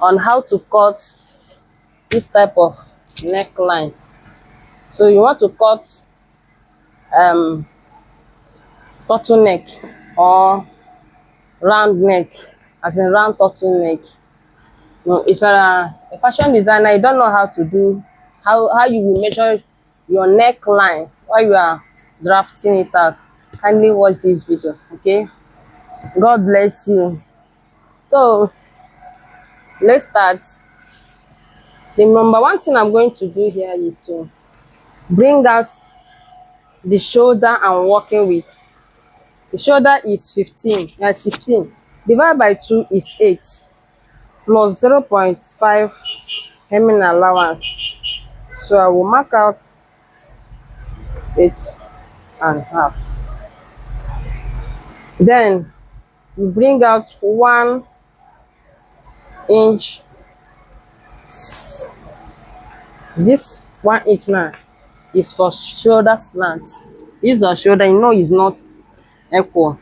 on how to cut this type of neckline. So you want to cut turtleneck or round neck, as in round turtleneck. If you're a fashion designer, you don't know how to do how you will measure your neckline while you are drafting it out, kindly watch this video. Okay, God bless you. So let's start. The number one thing I'm going to do here is to bring out the shoulder I'm working with. The shoulder is 16 divided by 2 is 8 plus 0.5 hemming allowance. So I will mark out 8.5. Then you bring out 1 inch. This 1 inch now is for shoulder slant. This is shoulder, you know, is not equal,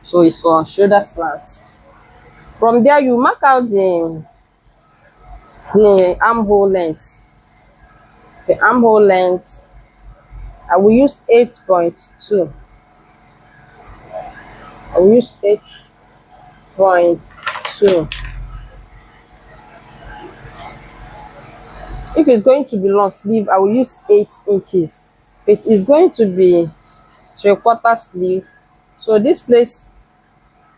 so it's for shoulder slant. From there you mark out the armhole length. The armhole length, I will use 8.2. I will use 8.2. If it's going to be long sleeve, I will use 8 inches. It is going to be 3/4 sleeve, so this place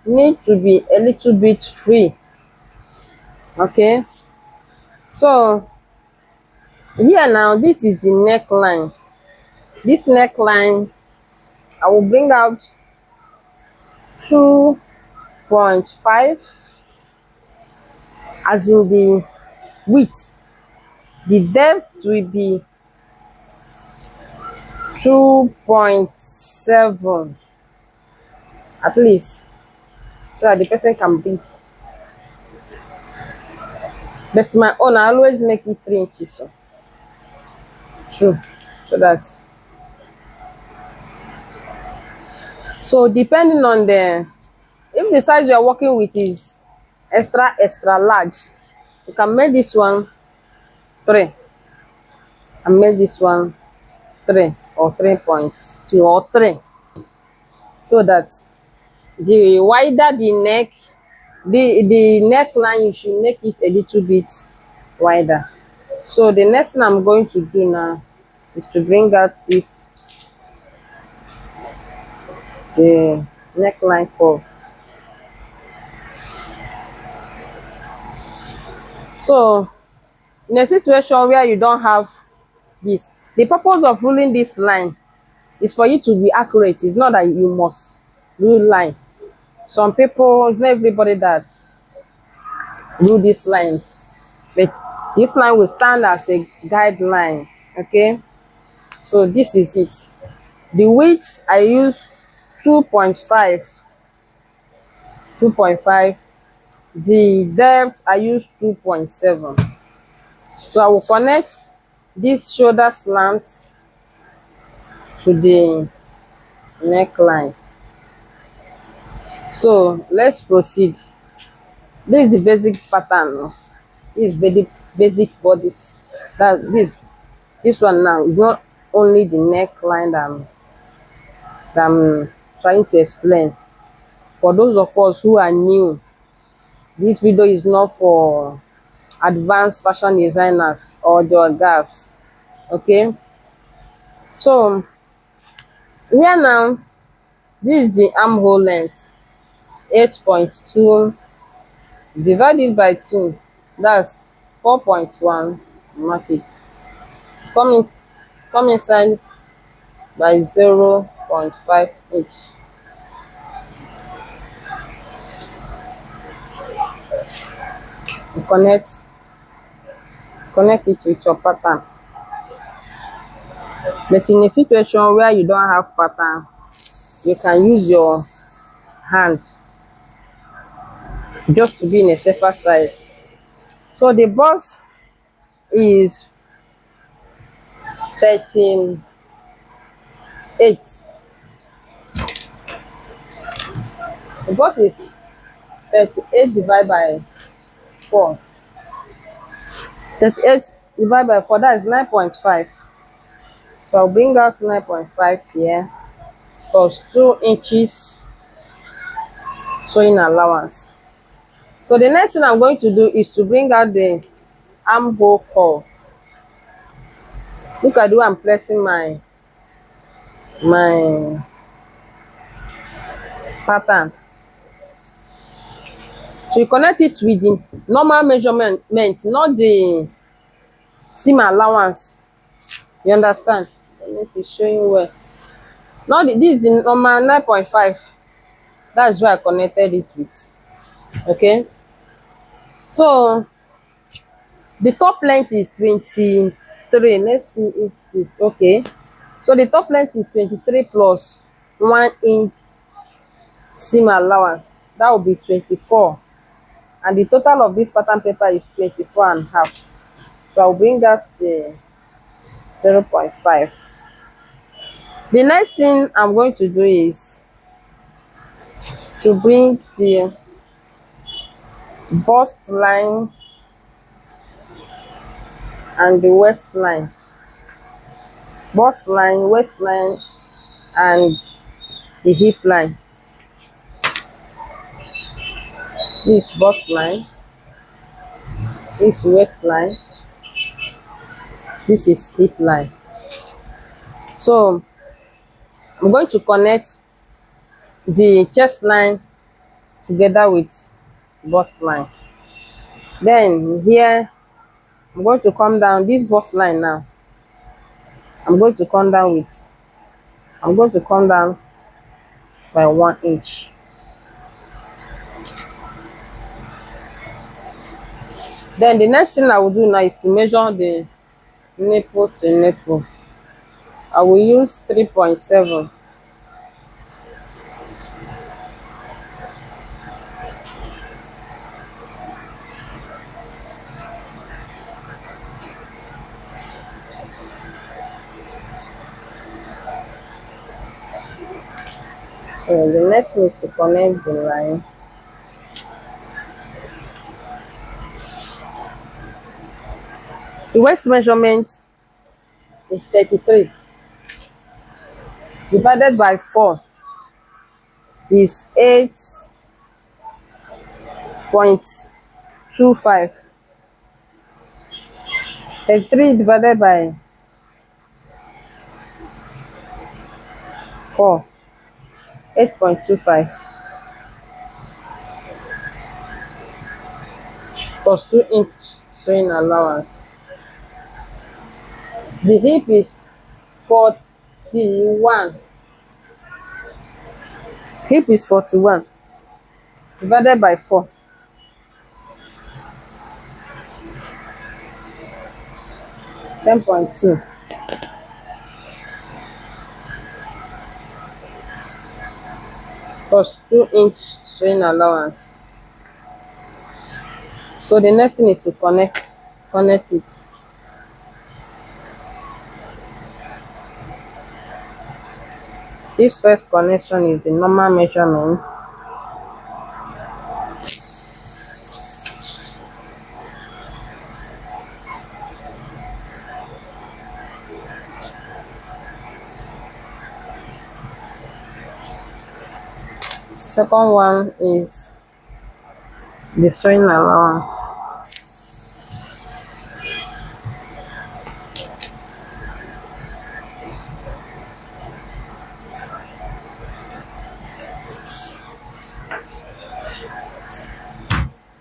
needs to be a little bit free. Okay, so here now, this is the neckline. This neckline, I will bring out 2.5 as in the width. The depth will be 2.7 at least, so that the person can breathe. But my own, I always make it 3 inches. So true, so that, so depending on the, if the size you are working with is extra large, you can make this one 3 and make this one 3 or 3.2 or 3, so that the wider the neck, the neckline, you should make it a little bit wider. So the next thing I'm going to do now is to bring out this the neckline curve. So in a situation where you don't have this, the purpose of ruling this line is for you to be accurate. It's not that you must rule line. Some people, it's not everybody that rule this line, but this line will stand as a guideline. Okay, so this is it. The width, I use 2.5. The depth, I use 2.7. So I will connect this shoulder slant to the neckline. So let's proceed. This is the basic pattern. This is basic bodies. That this one now is not only the neckline that I'm trying to explain. For those of us who are new, this video is not for advanced fashion designers or your gaps. Okay, so here now, this is the armhole length, 8.2 divided by 2, that's 4.1. Mark it. Come inside by 0.5 inch. Connect it with your pattern. But in a situation where you don't have pattern, you can use your hand just to be in a safer side. So the bust is 13.8. The bust is 38 divided by 4. 38 divided by 4, that is 9.5. So I'll bring out 9.5 here plus 2 inches sewing allowance. So the next thing I'm going to do is to bring out the armhole curve. Look at the way I'm placing my pattern. So you connect it with the normal measurement, not the seam allowance. You understand? Let me be showing well. Not the, this is the normal 9.5. That's where I connected it with. Okay. So the top length is 23. Let's see if it's okay. So the top length is 23 plus 1 inch seam allowance. That will be 24. And the total of this pattern paper is 24 and a half. So I'll bring that the 0.5. The next thing I'm going to do is to bring the bust line and the waistline. Bust line, waistline, and the hip line. This bust line, this waistline, this is hip line. So I'm going to connect the chest line together with bust line. Then here I'm going to come down this bust line now. I'm going to come down by 1 inch. Then the next thing I will do now is to measure the nipple to nipple. I will use 3.7. So the next thing is to connect the line. The waist measurement is 33. Divided by 4 is 8.25. 33 divided by 4, 8.25 plus 2 inch sewing allowance. The hip is 41. Hip is 41 divided by 4. 10.2 plus 2 inch sewing allowance. So the next thing is to connect it. This first connection is the normal measurement. Second one is the sewing allowance.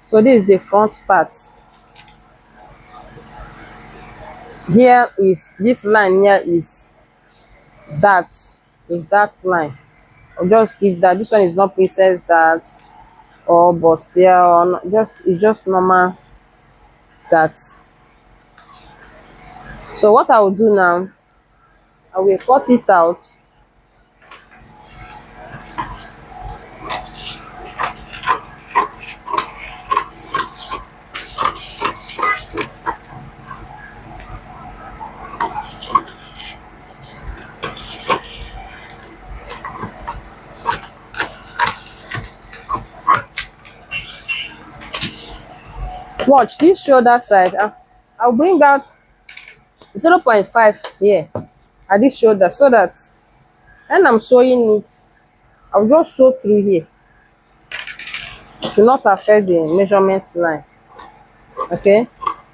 So this is the front part. Here is this line here is that line. I'll just give that. This one is not princess that or bustier or not, it's just normal that. So what I will do now, I will cut it out. Watch this shoulder side. I'll bring out 0.5 here at this shoulder, so that when I'm sewing it, I'll just sew through here to not affect the measurement line. Okay,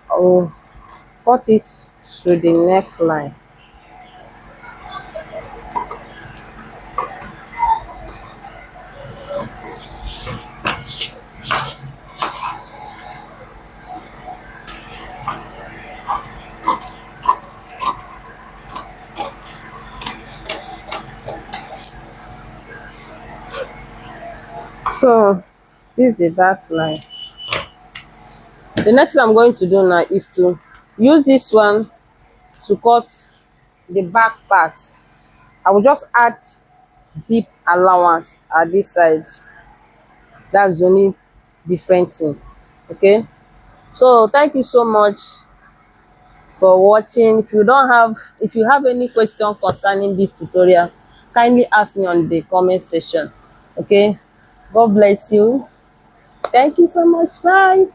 I'll cut it to the neckline. So this is the back line. The next thing I'm going to do now is to use this one to cut the back part. I will just add zip allowance at this side. That's the only different thing. Okay, so thank you so much for watching. If you have any question concerning this tutorial, kindly ask me on the comment section. Okay, God bless you. Thank you so much. Bye.